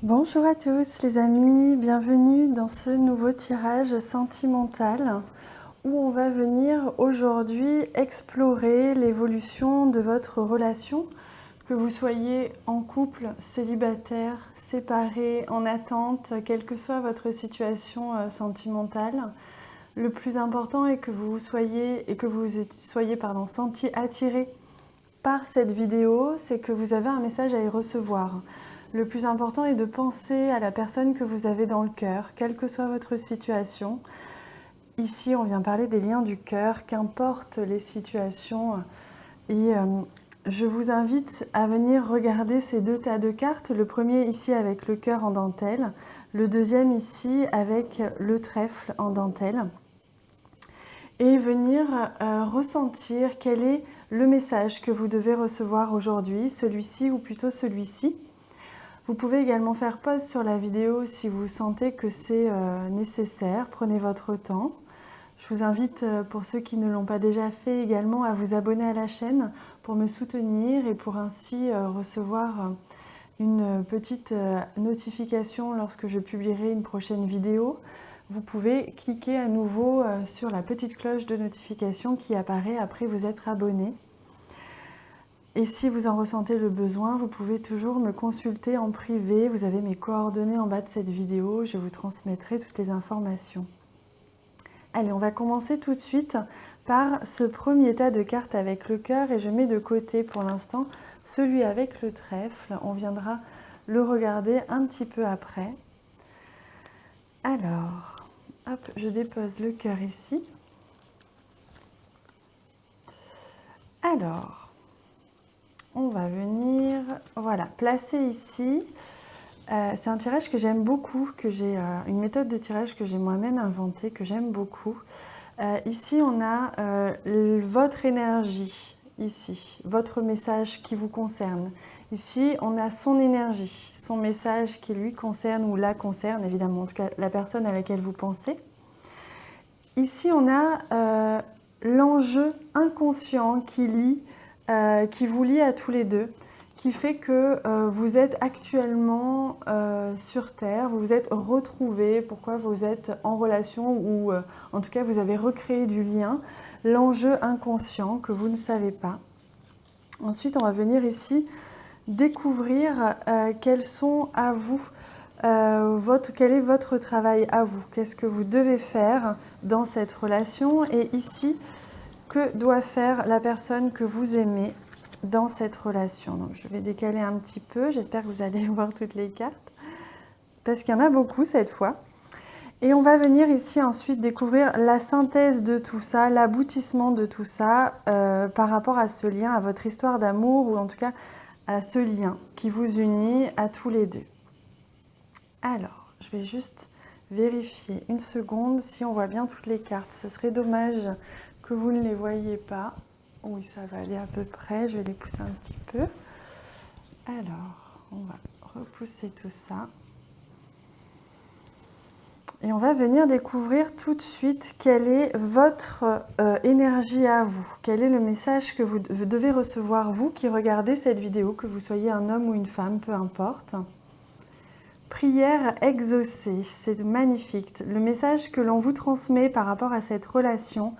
Bonjour à tous les amis, bienvenue dans ce nouveau tirage sentimental où on va venir aujourd'hui explorer l'évolution de votre relation, que vous soyez en couple, célibataire, séparé, en attente, quelle que soit votre situation sentimentale. Le plus important est que vous soyez senti attiré par cette vidéo, c'est que vous avez un message à y recevoir. Le plus important est de penser à la personne que vous avez dans le cœur, quelle que soit votre situation. Ici, on vient parler des liens du cœur, qu'importe les situations. Et je vous invite à venir regarder ces deux tas de cartes. Le premier ici avec le cœur en dentelle, le deuxième ici avec le trèfle en dentelle. Et venir ressentir quel est le message que vous devez recevoir aujourd'hui, celui-ci ou plutôt celui-ci. Vous pouvez également faire pause sur la vidéo si vous sentez que c'est nécessaire. Prenez votre temps. Je vous invite, pour ceux qui ne l'ont pas déjà fait, également à vous abonner à la chaîne pour me soutenir et pour ainsi recevoir une petite notification lorsque je publierai une prochaine vidéo. Vous pouvez cliquer à nouveau sur la petite cloche de notification qui apparaît après vous être abonné. Et si vous en ressentez le besoin, vous pouvez toujours me consulter en privé. Vous avez mes coordonnées en bas de cette vidéo. Je vous transmettrai toutes les informations. Allez, on va commencer tout de suite par ce premier tas de cartes avec le cœur. Et je mets de côté pour l'instant celui avec le trèfle. On viendra le regarder un petit peu après. Alors, hop, je dépose le cœur ici. Alors... on va venir, voilà, placer ici. C'est un tirage que j'aime beaucoup, que j'ai une méthode de tirage que j'ai moi-même inventée, que j'aime beaucoup. Ici, on a votre énergie, ici, votre message qui vous concerne. Ici, on a son énergie, son message qui lui concerne ou la concerne, évidemment, en tout cas la personne à laquelle vous pensez. Ici, on a l'enjeu inconscient qui vous lie à tous les deux, qui fait que vous êtes actuellement sur Terre, vous vous êtes retrouvés, pourquoi vous êtes en relation ou en tout cas vous avez recréé du lien, l'enjeu inconscient que vous ne savez pas. Ensuite, on va venir ici découvrir quels sont à vous, quel est votre travail à vous, qu'est-ce que vous devez faire dans cette relation et ici, que doit faire la personne que vous aimez dans cette relation. Donc, je vais décaler un petit peu, j'espère que vous allez voir toutes les cartes, parce qu'il y en a beaucoup cette fois. Et on va venir ici ensuite découvrir la synthèse de tout ça, l'aboutissement de tout ça, par rapport à ce lien, à votre histoire d'amour, ou en tout cas à ce lien qui vous unit à tous les deux. Alors, je vais juste vérifier une seconde si on voit bien toutes les cartes. Ce serait dommage que vous ne les voyez pas. Oui, ça va aller à peu près. Je vais les pousser un petit peu. Alors, on va repousser tout ça. Et on va venir découvrir tout de suite quelle est votre énergie à vous. Quel est le message que vous devez recevoir, vous qui regardez cette vidéo, que vous soyez un homme ou une femme, peu importe. Prière exaucée, c'est magnifique. Le message que l'on vous transmet par rapport à cette relation,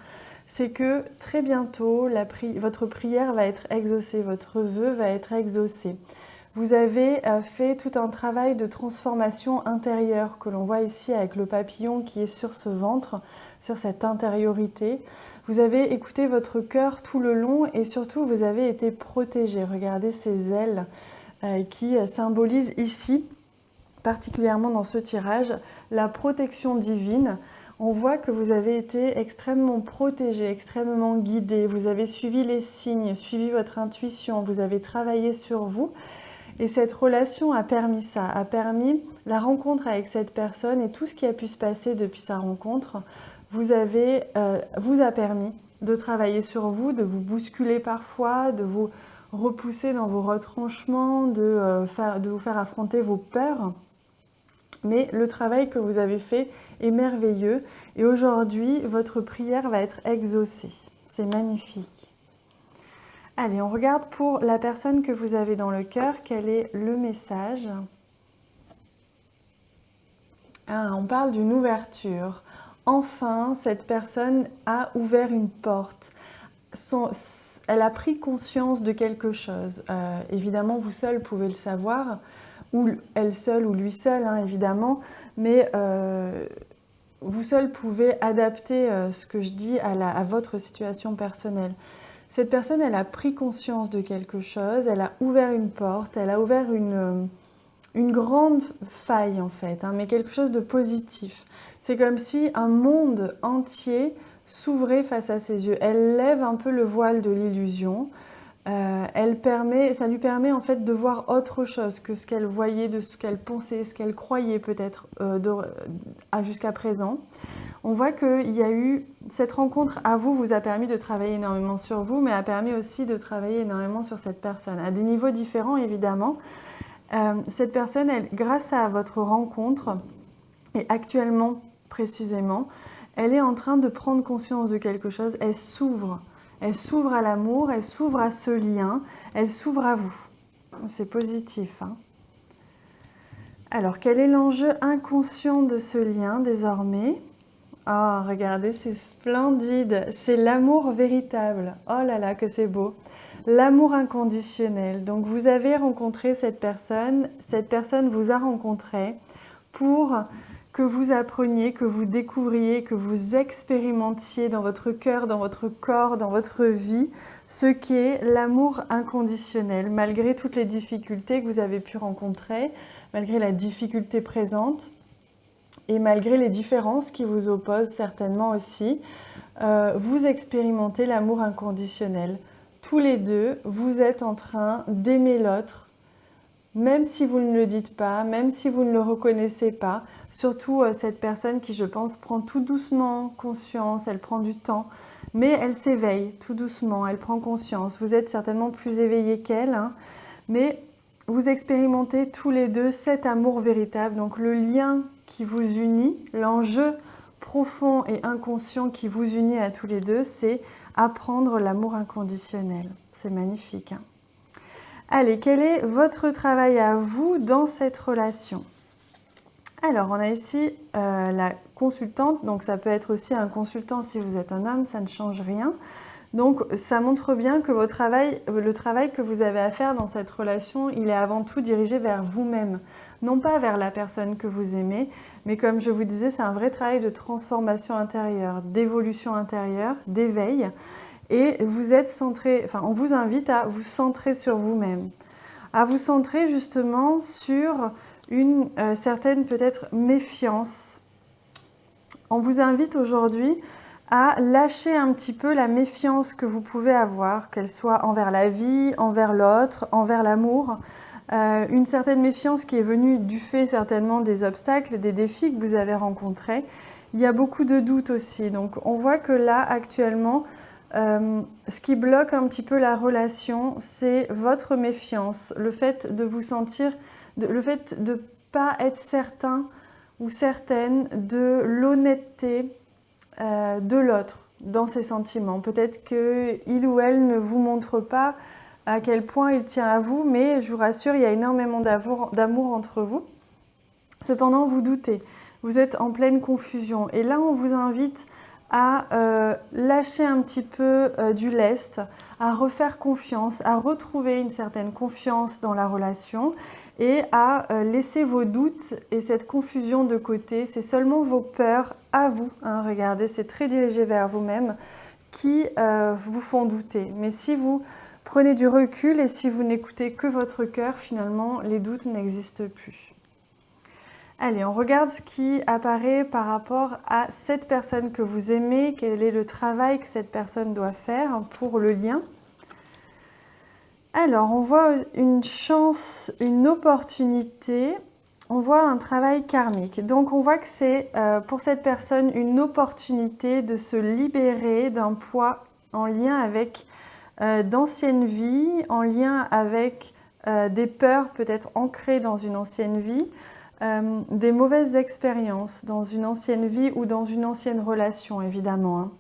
c'est que très bientôt, votre prière va être exaucée, votre vœu va être exaucé. Vous avez fait tout un travail de transformation intérieure que l'on voit ici avec le papillon qui est sur ce ventre, sur cette intériorité. Vous avez écouté votre cœur tout le long et surtout vous avez été protégé. Regardez ces ailes qui symbolisent ici, particulièrement dans ce tirage, la protection divine. On voit que vous avez été extrêmement protégé, extrêmement guidé. Vous avez suivi les signes, suivi votre intuition, vous avez travaillé sur vous. Et cette relation a permis ça, a permis la rencontre avec cette personne et tout ce qui a pu se passer depuis sa rencontre vous a permis de travailler sur vous, de vous bousculer parfois, de vous repousser dans vos retranchements, de vous faire affronter vos peurs. Mais le travail que vous avez fait est merveilleux et aujourd'hui, votre prière va être exaucée. C'est magnifique. Allez, on regarde pour la personne que vous avez dans le cœur, quel est le message. Ah, on parle d'une ouverture. Enfin, cette personne a ouvert une porte. Elle a pris conscience de quelque chose. Évidemment, vous seul pouvez le savoir, ou elle seule, ou lui seul, hein, évidemment, mais vous seul pouvez adapter ce que je dis à votre situation personnelle. Cette personne, elle a pris conscience de quelque chose, elle a ouvert une porte, elle a ouvert une grande faille en fait, hein, mais quelque chose de positif. C'est comme si un monde entier s'ouvrait face à ses yeux. Elle lève un peu le voile de l'illusion. Ça lui permet en fait de voir autre chose que ce qu'elle voyait, de ce qu'elle pensait, ce qu'elle croyait peut-être jusqu'à présent. On voit qu'il y a eu cette rencontre à vous a permis de travailler énormément sur vous, mais a permis aussi de travailler énormément sur cette personne, à des niveaux différents évidemment. Cette personne, grâce à votre rencontre, et actuellement précisément, elle est en train de prendre conscience de quelque chose, elle s'ouvre à l'amour, elle s'ouvre à ce lien, elle s'ouvre à vous. C'est positif, hein. Alors, quel est l'enjeu inconscient de ce lien désormais ? Oh, regardez, c'est splendide, c'est l'amour véritable. Oh là là, que c'est beau. L'amour inconditionnel. Donc, vous avez rencontré cette personne vous a rencontré pour que vous appreniez, que vous découvriez, que vous expérimentiez dans votre cœur, dans votre corps, dans votre vie, ce qu'est l'amour inconditionnel, malgré toutes les difficultés que vous avez pu rencontrer, malgré la difficulté présente et malgré les différences qui vous opposent certainement aussi, vous expérimentez l'amour inconditionnel. Tous les deux, vous êtes en train d'aimer l'autre, même si vous ne le dites pas, même si vous ne le reconnaissez pas. Surtout cette personne qui, je pense, prend tout doucement conscience, elle prend du temps, mais elle s'éveille tout doucement, elle prend conscience. Vous êtes certainement plus éveillé qu'elle, hein, mais vous expérimentez tous les deux cet amour véritable, donc le lien qui vous unit, l'enjeu profond et inconscient qui vous unit à tous les deux, c'est apprendre l'amour inconditionnel. C'est magnifique, hein. Allez, quel est votre travail à vous dans cette relation ? Alors, on a ici la consultante, donc ça peut être aussi un consultant si vous êtes un homme, ça ne change rien. Donc, ça montre bien que le travail que vous avez à faire dans cette relation, il est avant tout dirigé vers vous-même, non pas vers la personne que vous aimez, mais comme je vous disais, c'est un vrai travail de transformation intérieure, d'évolution intérieure, d'éveil. Et vous êtes centré, on vous invite à vous centrer sur vous-même, à vous centrer justement sur une certaine peut-être méfiance. On vous invite aujourd'hui à lâcher un petit peu la méfiance que vous pouvez avoir, qu'elle soit envers la vie, envers l'autre, envers l'amour. Une certaine méfiance qui est venue du fait certainement des obstacles, des défis que vous avez rencontrés. Il y a beaucoup de doutes aussi. Donc on voit que là actuellement, ce qui bloque un petit peu la relation, c'est votre méfiance, le fait de vous sentir, le fait de ne pas être certain ou certaine de l'honnêteté de l'autre dans ses sentiments. Peut-être qu'il ou elle ne vous montre pas à quel point il tient à vous, mais je vous rassure, il y a énormément d'amour entre vous. Cependant, vous doutez, vous êtes en pleine confusion. Et là, on vous invite à lâcher un petit peu du lest, à refaire confiance, à retrouver une certaine confiance dans la relation et à laisser vos doutes et cette confusion de côté. C'est seulement vos peurs à vous, hein, regardez, c'est très dirigé vers vous-même, qui vous font douter. Mais si vous prenez du recul et si vous n'écoutez que votre cœur, finalement, les doutes n'existent plus. Allez, on regarde ce qui apparaît par rapport à cette personne que vous aimez, quel est le travail que cette personne doit faire pour le lien. Alors, on voit une chance, une opportunité, on voit un travail karmique. Donc, on voit que c'est pour cette personne une opportunité de se libérer d'un poids en lien avec d'anciennes vies, en lien avec des peurs peut-être ancrées dans une ancienne vie, des mauvaises expériences dans une ancienne vie ou dans une ancienne relation, évidemment, hein.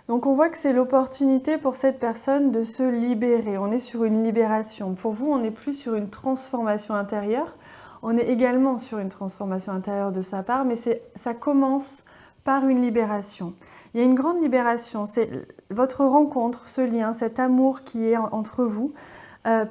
Donc on voit que c'est l'opportunité pour cette personne de se libérer. On est sur une libération. Pour vous, on n'est plus sur une transformation intérieure. On est également sur une transformation intérieure de sa part, mais ça commence par une libération. Il y a une grande libération, c'est votre rencontre, ce lien, cet amour qui est entre vous,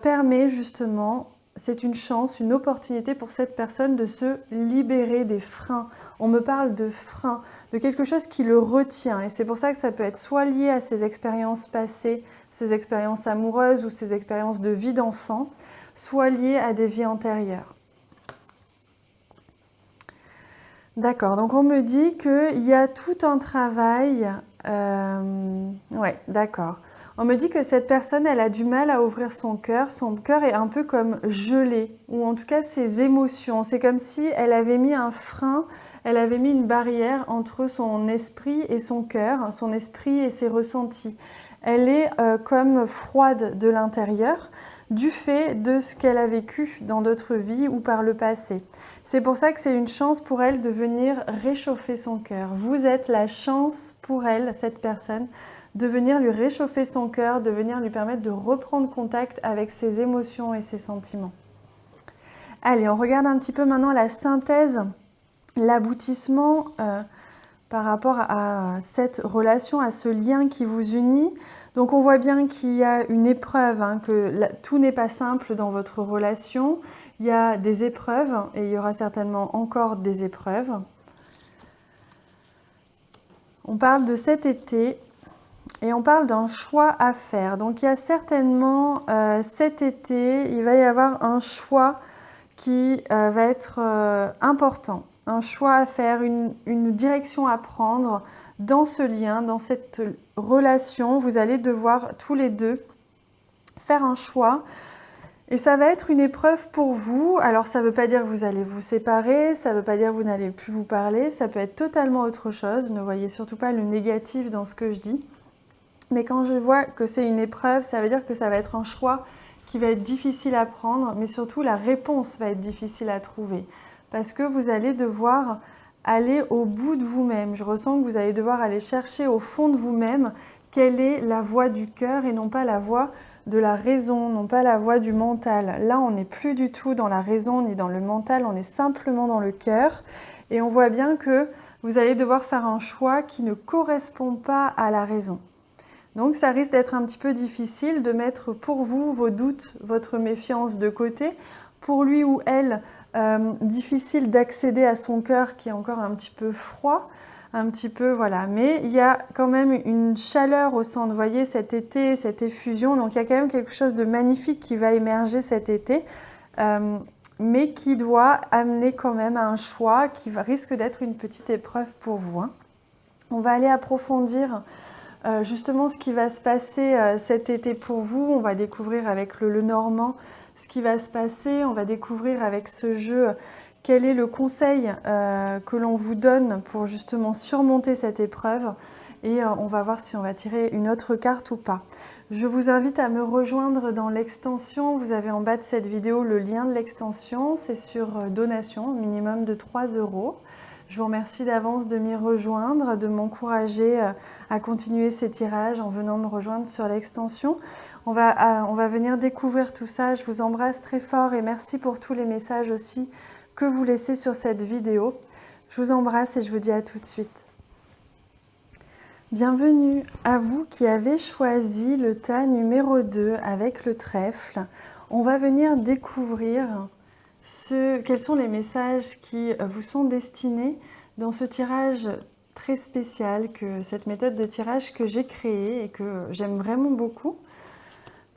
permet justement, c'est une chance, une opportunité pour cette personne de se libérer des freins. On me parle de freins, de quelque chose qui le retient. Et c'est pour ça que ça peut être soit lié à ses expériences passées, ses expériences amoureuses ou ses expériences de vie d'enfant, soit lié à des vies antérieures. D'accord, donc on me dit qu'il y a tout un travail. Ouais, d'accord. On me dit que cette personne, elle a du mal à ouvrir son cœur. Son cœur est un peu comme gelé, ou en tout cas ses émotions. C'est comme si elle avait mis un frein, elle avait mis une barrière entre son esprit et son cœur, son esprit et ses ressentis. Elle est comme froide de l'intérieur, du fait de ce qu'elle a vécu dans d'autres vies ou par le passé. C'est pour ça que c'est une chance pour elle de venir réchauffer son cœur. Vous êtes la chance pour elle, cette personne, de venir lui réchauffer son cœur, de venir lui permettre de reprendre contact avec ses émotions et ses sentiments. Allez, on regarde un petit peu maintenant la synthèse, l'aboutissement par rapport à cette relation, à ce lien qui vous unit. Donc on voit bien qu'il y a une épreuve, que tout n'est pas simple dans votre relation. Il y a des épreuves et il y aura certainement encore des épreuves. On parle de cet été et on parle d'un choix à faire. Donc il y a certainement cet été, il va y avoir un choix qui va être important. Un choix à faire, une direction à prendre dans ce lien, dans cette relation. Vous allez devoir tous les deux faire un choix. Et ça va être une épreuve pour vous. Alors ça ne veut pas dire que vous allez vous séparer, ça ne veut pas dire que vous n'allez plus vous parler, ça peut être totalement autre chose. Ne voyez surtout pas le négatif dans ce que je dis. Mais quand je vois que c'est une épreuve, ça veut dire que ça va être un choix qui va être difficile à prendre, mais surtout la réponse va être difficile à trouver. Parce que vous allez devoir aller au bout de vous-même. Je ressens que vous allez devoir aller chercher au fond de vous-même quelle est la voix du cœur et non pas la voix de la raison, non pas la voix du mental. Là, on n'est plus du tout dans la raison ni dans le mental, on est simplement dans le cœur. Et on voit bien que vous allez devoir faire un choix qui ne correspond pas à la raison. Donc ça risque d'être un petit peu difficile de mettre pour vous vos doutes, votre méfiance de côté. Pour lui ou elle, difficile d'accéder à son cœur qui est encore un petit peu froid. Un petit peu, voilà. Mais il y a quand même une chaleur au centre. Vous voyez, cet été, cette effusion. Donc, il y a quand même quelque chose de magnifique qui va émerger cet été, mais qui doit amener quand même à un choix qui risque d'être une petite épreuve pour vous. On va aller approfondir justement ce qui va se passer cet été pour vous. On va découvrir avec le Normand ce qui va se passer. On va découvrir avec ce jeu quel est le conseil que l'on vous donne pour justement surmonter cette épreuve et on va voir si on va tirer une autre carte ou pas. Je vous invite à me rejoindre dans l'extension. Vous avez en bas de cette vidéo le lien de l'extension. C'est sur donation, minimum de 3 €. Je vous remercie d'avance de m'y rejoindre, de m'encourager à continuer ces tirages en venant me rejoindre sur l'extension. On va venir découvrir tout ça. Je vous embrasse très fort et merci pour tous les messages aussi que vous laissez sur cette vidéo. Je vous embrasse et je vous dis à tout de suite. Bienvenue à vous qui avez choisi le tas numéro 2 avec le trèfle. On va venir découvrir quels sont les messages qui vous sont destinés dans ce tirage très spécial, cette méthode de tirage que j'ai créée et que j'aime vraiment beaucoup.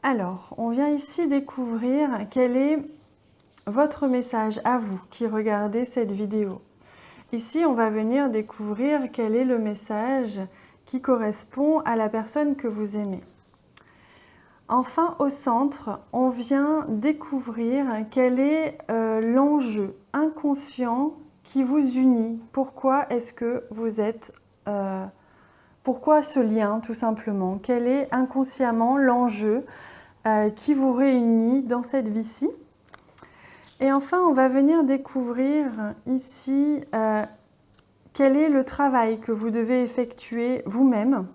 Alors, on vient ici découvrir quel est votre message à vous qui regardez cette vidéo. Ici, on va venir découvrir quel est le message qui correspond à la personne que vous aimez. Enfin, au centre, on vient découvrir quel est l'enjeu inconscient qui vous unit. Pourquoi est-ce que vous êtes... pourquoi ce lien, tout simplement? Quel est inconsciemment l'enjeu qui vous réunit dans cette vie-ci? Et enfin, on va venir découvrir ici quel est le travail que vous devez effectuer vous-même.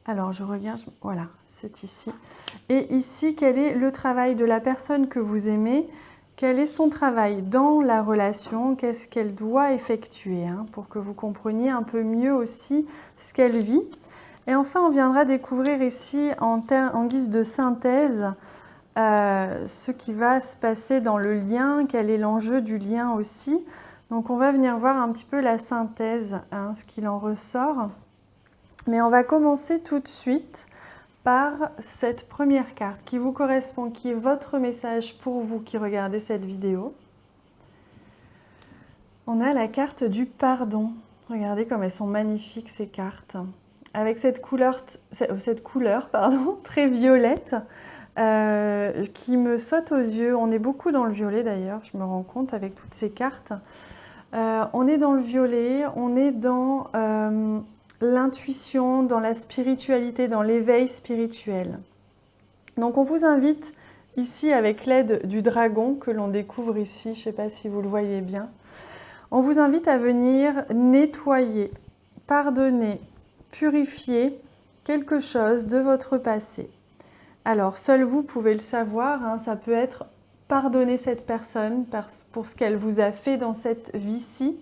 Alors, je regarde, voilà, c'est ici. Et ici, quel est le travail de la personne que vous aimez Quel est son travail dans la relation? Qu'est-ce qu'elle doit effectuer pour que vous compreniez un peu mieux aussi ce qu'elle vit. Et enfin, on viendra découvrir ici en guise de synthèse ce qui va se passer dans le lien, quel est l'enjeu du lien aussi. Donc on va venir voir un petit peu la synthèse, ce qu'il en ressort. Mais on va commencer tout de suite par cette première carte qui vous correspond, qui est votre message pour vous qui regardez cette vidéo. On a la carte du pardon. Regardez comme elles sont magnifiques ces cartes. Avec cette couleur très violette qui me saute aux yeux. On est beaucoup dans le violet d'ailleurs, je me rends compte avec toutes ces cartes. On est dans le violet, on est dans l'intuition, dans la spiritualité, dans l'éveil spirituel. Donc on vous invite ici avec l'aide du dragon que l'on découvre ici, je ne sais pas si vous le voyez bien, on vous invite à venir nettoyer, pardonner, purifier quelque chose de votre passé. Alors seul vous pouvez le savoir, ça peut être pardonner cette personne pour ce qu'elle vous a fait dans cette vie-ci,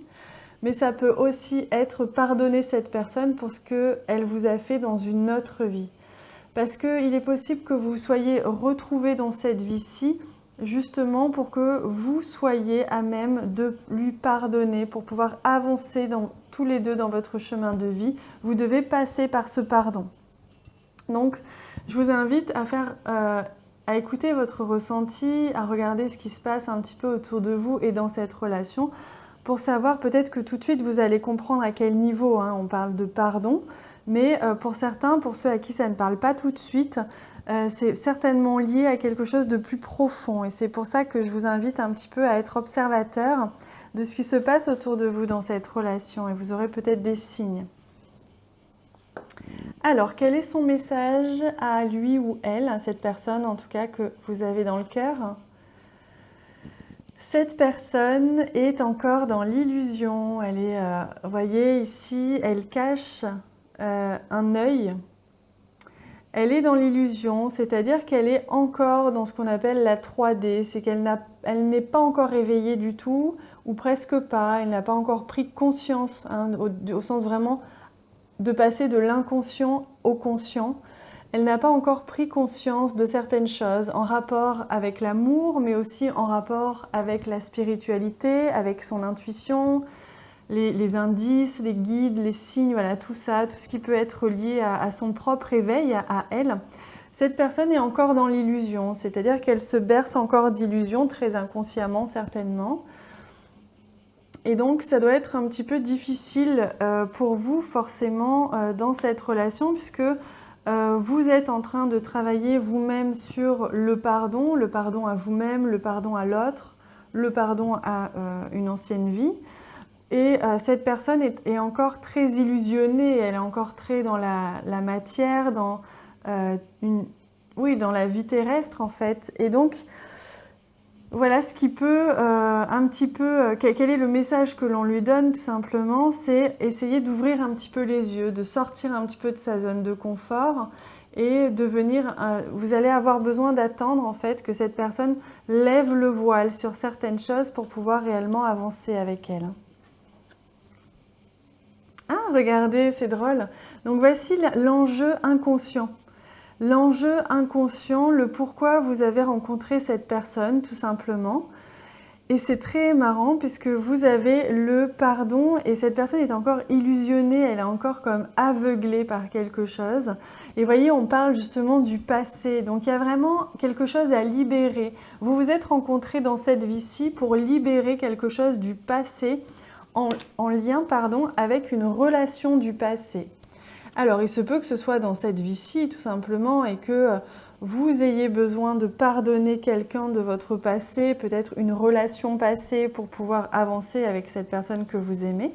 mais ça peut aussi être pardonner cette personne pour ce qu'elle vous a fait dans une autre vie. Parce qu'il est possible que vous soyez retrouvés dans cette vie-ci, justement pour que vous soyez à même de lui pardonner, pour pouvoir avancer tous les deux dans votre chemin de vie. Vous devez passer par ce pardon. Donc, je vous invite à écouter votre ressenti, à regarder ce qui se passe un petit peu autour de vous et dans cette relation, pour savoir peut-être que tout de suite vous allez comprendre à quel niveau on parle de pardon, mais pour certains, pour ceux à qui ça ne parle pas tout de suite, c'est certainement lié à quelque chose de plus profond et c'est pour ça que je vous invite un petit peu à être observateur de ce qui se passe autour de vous dans cette relation et vous aurez peut-être des signes. Alors, quel est son message à lui ou elle, à cette personne en tout cas que vous avez dans le cœur ? Cette personne est encore dans l'illusion, elle est, vous voyez ici, elle cache un œil. Elle est dans l'illusion, c'est-à-dire qu'elle est encore dans ce qu'on appelle la 3D, c'est qu'elle n'est pas encore réveillée du tout, ou presque pas, elle n'a pas encore pris conscience, au sens vraiment de passer de l'inconscient au conscient. Elle n'a pas encore pris conscience de certaines choses en rapport avec l'amour, mais aussi en rapport avec la spiritualité, avec son intuition, les indices, les guides, les signes, voilà, tout ça, tout ce qui peut être lié à son propre éveil, à elle. Cette personne est encore dans l'illusion, c'est-à-dire qu'elle se berce encore d'illusions, très inconsciemment certainement. Et donc, ça doit être un petit peu difficile pour vous, forcément, dans cette relation, puisque vous êtes en train de travailler vous-même sur le pardon à vous-même, le pardon à l'autre, le pardon à une ancienne vie. Et cette personne est encore très illusionnée, elle est encore très dans la matière, dans la vie terrestre en fait. Et donc, voilà ce qui peut un petit peu... Quel est le message que l'on lui donne tout simplement, c'est essayer d'ouvrir un petit peu les yeux, de sortir un petit peu de sa zone de confort et de venir... vous allez avoir besoin d'attendre en fait que cette personne lève le voile sur certaines choses pour pouvoir réellement avancer avec elle. Ah, regardez, c'est drôle. Donc voici l'enjeu inconscient. L'enjeu inconscient, le pourquoi vous avez rencontré cette personne, tout simplement. Et c'est très marrant puisque vous avez le pardon et cette personne est encore illusionnée, elle est encore comme aveuglée par quelque chose. Et voyez, on parle justement du passé. Donc il y a vraiment quelque chose à libérer. Vous vous êtes rencontrés dans cette vie-ci pour libérer quelque chose du passé en lien avec une relation du passé. Alors, il se peut que ce soit dans cette vie-ci, tout simplement, et que vous ayez besoin de pardonner quelqu'un de votre passé, peut-être une relation passée pour pouvoir avancer avec cette personne que vous aimez.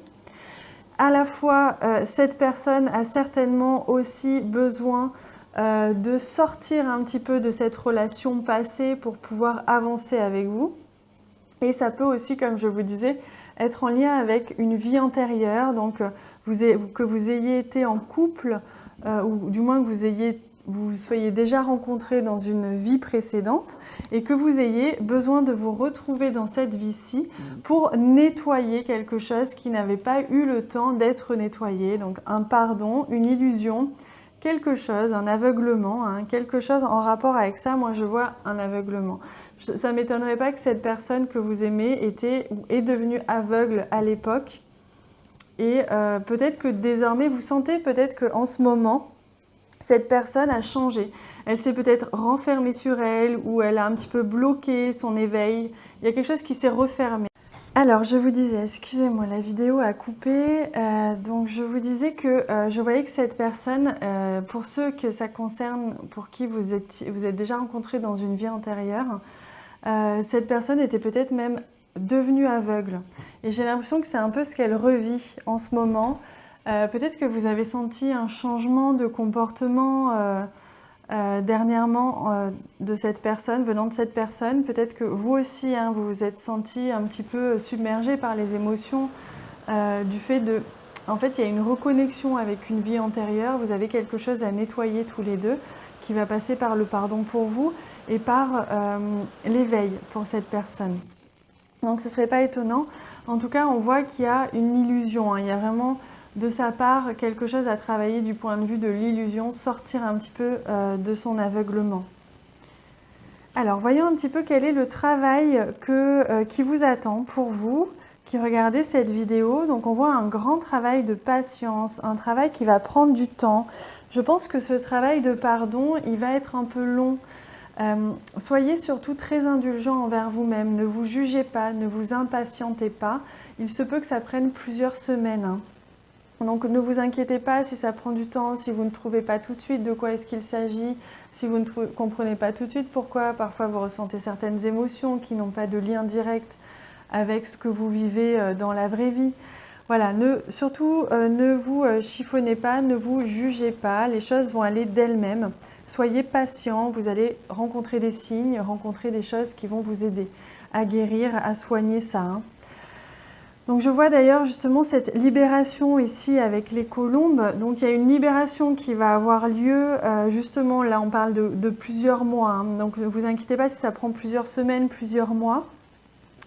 À la fois, cette personne a certainement aussi besoin de sortir un petit peu de cette relation passée pour pouvoir avancer avec vous. Et ça peut aussi, comme je vous disais, être en lien avec une vie antérieure, donc que vous ayez été en couple, ou du moins que vous ayez vous soyez déjà rencontrés dans une vie précédente et que vous ayez besoin de vous retrouver dans cette vie-ci pour nettoyer quelque chose qui n'avait pas eu le temps d'être nettoyé. Donc un pardon, une illusion, quelque chose, un aveuglement, hein, quelque chose en rapport avec ça. Moi, je vois un aveuglement. Ça ne m'étonnerait pas que cette personne que vous aimez était ou est devenue aveugle à l'époque. Et peut-être que désormais, vous sentez peut-être qu'en ce moment, cette personne a changé. Elle s'est peut-être renfermée sur elle ou elle a un petit peu bloqué son éveil. Il y a quelque chose qui s'est refermé. Alors, je vous disais, excusez-moi, la vidéo a coupé. Donc, je vous disais que je voyais que cette personne, pour ceux que ça concerne, pour qui vous êtes déjà rencontrés dans une vie antérieure, cette personne était peut-être même devenue aveugle. Et j'ai l'impression que c'est un peu ce qu'elle revit en ce moment. Peut-être que vous avez senti un changement de comportement dernièrement de cette personne, venant de cette personne. Peut-être que vous aussi, hein, vous vous êtes senti un petit peu submergé par les émotions du fait de... En fait, il y a une reconnexion avec une vie antérieure. Vous avez quelque chose à nettoyer tous les deux qui va passer par le pardon pour vous et par l'éveil pour cette personne. Donc ce ne serait pas étonnant. En tout cas, on voit qu'il y a une illusion, hein. Il y a vraiment de sa part quelque chose à travailler du point de vue de l'illusion, sortir un petit peu de son aveuglement. Alors, voyons un petit peu quel est le travail qui vous attend pour vous, qui regardez cette vidéo. Donc, on voit un grand travail de patience, un travail qui va prendre du temps. Je pense que ce travail de pardon, il va être un peu long. Soyez surtout très indulgent envers vous-même. Ne vous jugez pas, ne vous impatientez pas. Il se peut que ça prenne plusieurs semaines, hein. Donc ne vous inquiétez pas si ça prend du temps, si vous ne trouvez pas tout de suite de quoi est-ce qu'il s'agit, si vous ne comprenez pas tout de suite pourquoi. Parfois vous ressentez certaines émotions qui n'ont pas de lien direct avec ce que vous vivez dans la vraie vie. Voilà, surtout ne vous chiffonnez pas, ne vous jugez pas, les choses vont aller d'elles-mêmes. Soyez patient, vous allez rencontrer des signes, rencontrer des choses qui vont vous aider à guérir, à soigner ça, hein. Donc je vois d'ailleurs justement cette libération ici avec les colombes. Donc il y a une libération qui va avoir lieu, justement là on parle de plusieurs mois, hein. Donc ne vous inquiétez pas si ça prend plusieurs semaines, plusieurs mois.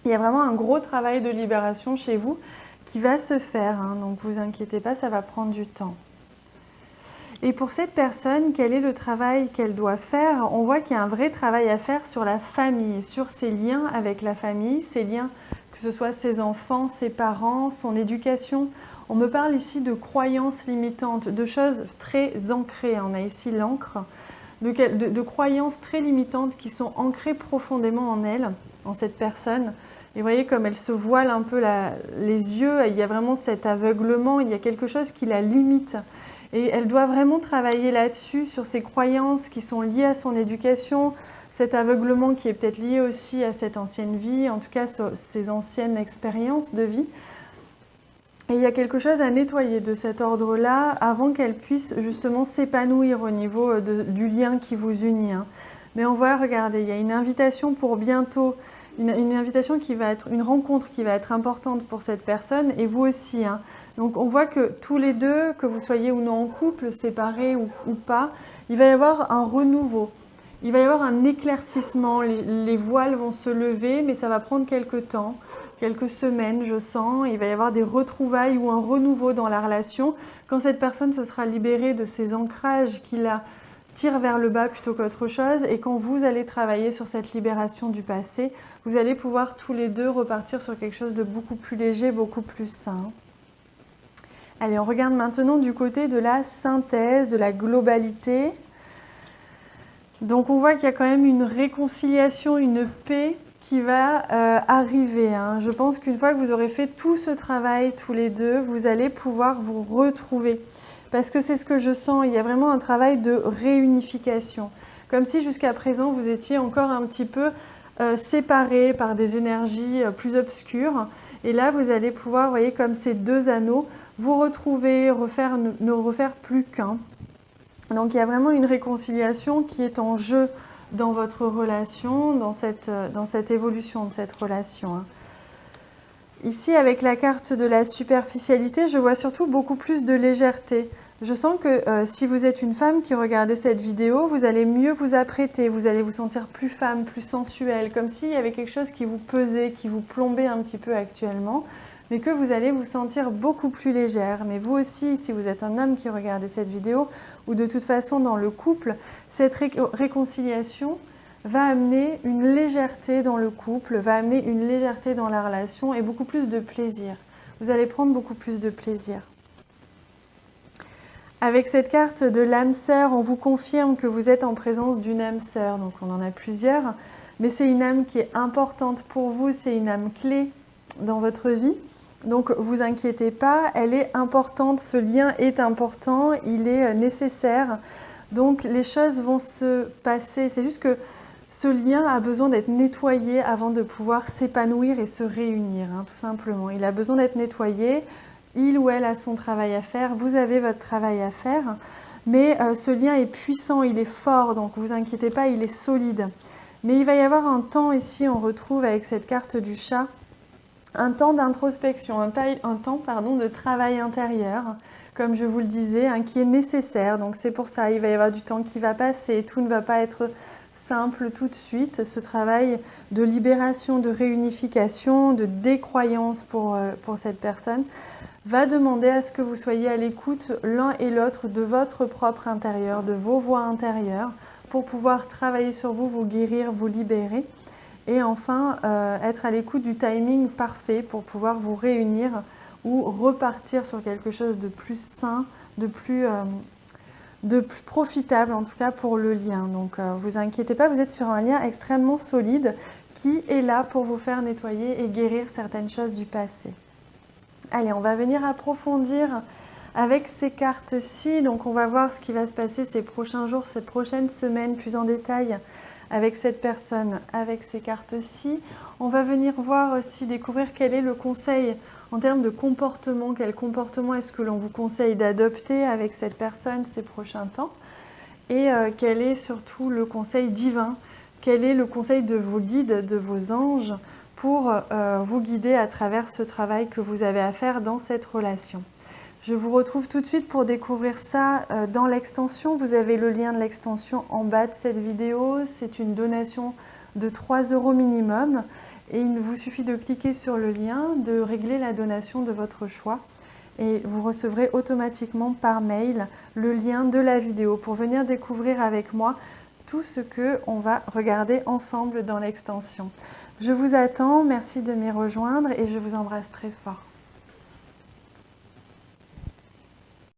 Il y a vraiment un gros travail de libération chez vous qui va se faire, hein. Donc ne vous inquiétez pas, ça va prendre du temps. Et pour cette personne, quel est le travail qu'elle doit faire? On voit qu'il y a un vrai travail à faire sur la famille, sur ses liens avec la famille, ses liens, que ce soit ses enfants, ses parents, son éducation. On me parle ici de croyances limitantes, de choses très ancrées. On a ici l'encre, de croyances très limitantes qui sont ancrées profondément en elle, en cette personne. Et vous voyez comme elle se voile un peu les yeux, il y a vraiment cet aveuglement, il y a quelque chose qui la limite. Et elle doit vraiment travailler là-dessus, sur ses croyances qui sont liées à son éducation, cet aveuglement qui est peut-être lié aussi à cette ancienne vie, en tout cas ses anciennes expériences de vie. Et il y a quelque chose à nettoyer de cet ordre-là avant qu'elle puisse justement s'épanouir au niveau du lien qui vous unit, hein. Mais on voit, regardez, il y a une invitation pour bientôt, une invitation qui va être, une rencontre qui va être importante pour cette personne et vous aussi, hein. Donc on voit que tous les deux, que vous soyez ou non en couple, séparés ou pas, il va y avoir un renouveau. Il va y avoir un éclaircissement, les voiles vont se lever, mais ça va prendre quelques temps, quelques semaines, je sens. Il va y avoir des retrouvailles ou un renouveau dans la relation quand cette personne se sera libérée de ces ancrages qui la tirent vers le bas plutôt qu'autre chose. Et quand vous allez travailler sur cette libération du passé, vous allez pouvoir tous les deux repartir sur quelque chose de beaucoup plus léger, beaucoup plus sain. Allez, on regarde maintenant du côté de la synthèse, de la globalité. Donc on voit qu'il y a quand même une réconciliation, une paix qui va arriver, hein. Je pense qu'une fois que vous aurez fait tout ce travail tous les deux, vous allez pouvoir vous retrouver. Parce que c'est ce que je sens, il y a vraiment un travail de réunification. Comme si jusqu'à présent vous étiez encore un petit peu séparés par des énergies plus obscures. Et là vous allez pouvoir, vous voyez, comme ces deux anneaux, vous retrouver, ne refaire plus qu'un. Donc il y a vraiment une réconciliation qui est en jeu dans votre relation, dans cette évolution de cette relation, hein. Ici, avec la carte de la superficialité, je vois surtout beaucoup plus de légèreté, Je sens que si vous êtes une femme qui regardez cette vidéo, vous allez mieux vous apprêter, vous allez vous sentir plus femme, plus sensuelle, comme s'il y avait quelque chose qui vous pesait, qui vous plombait un petit peu actuellement, mais que vous allez vous sentir beaucoup plus légère. Mais vous aussi, si vous êtes un homme qui regardez cette vidéo, ou de toute façon dans le couple, cette réconciliation va amener une légèreté dans le couple, va amener une légèreté dans la relation et beaucoup plus de plaisir. Vous allez prendre beaucoup plus de plaisir. Avec cette carte de l'âme sœur, on vous confirme que vous êtes en présence d'une âme sœur. Donc on en a plusieurs, mais c'est une âme qui est importante pour vous, c'est une âme clé dans votre vie. Donc vous inquiétez pas, elle est importante, ce lien est important, il est nécessaire. Donc les choses vont se passer, c'est juste que ce lien a besoin d'être nettoyé avant de pouvoir s'épanouir et se réunir, hein, tout simplement. Il a besoin d'être nettoyé. Il ou elle a son travail à faire, vous avez votre travail à faire, mais ce lien est puissant, il est fort, donc ne vous inquiétez pas, il est solide. Mais il va y avoir un temps ici, on retrouve avec cette carte du chat, un temps d'introspection, un temps de travail intérieur, comme je vous le disais, hein, qui est nécessaire. Donc c'est pour ça, il va y avoir du temps qui va passer, tout ne va pas être simple tout de suite. Ce travail de libération, de réunification, de décroyance pour cette personne, va demander à ce que vous soyez à l'écoute l'un et l'autre de votre propre intérieur, de vos voix intérieures, pour pouvoir travailler sur vous, vous guérir, vous libérer. Et enfin, être à l'écoute du timing parfait pour pouvoir vous réunir ou repartir sur quelque chose de plus sain, de plus profitable, en tout cas pour le lien. Donc, vous inquiétez pas, vous êtes sur un lien extrêmement solide qui est là pour vous faire nettoyer et guérir certaines choses du passé. Allez, on va venir approfondir avec ces cartes-ci. Donc, on va voir ce qui va se passer ces prochains jours, ces prochaines semaines, plus en détail avec cette personne, avec ces cartes-ci. On va venir voir aussi, découvrir quel est le conseil en termes de comportement. Quel comportement est-ce que l'on vous conseille d'adopter avec cette personne ces prochains temps? Et quel est surtout le conseil divin? Quel est le conseil de vos guides, de vos anges, pour vous guider à travers ce travail que vous avez à faire dans cette relation. Je vous retrouve tout de suite pour découvrir ça dans l'extension. Vous avez le lien de l'extension en bas de cette vidéo. C'est une donation de 3 € minimum. Et il vous suffit de cliquer sur le lien, de régler la donation de votre choix. Et vous recevrez automatiquement par mail le lien de la vidéo pour venir découvrir avec moi tout ce qu'on va regarder ensemble dans l'extension. Je vous attends, merci de m'y rejoindre et je vous embrasse très fort.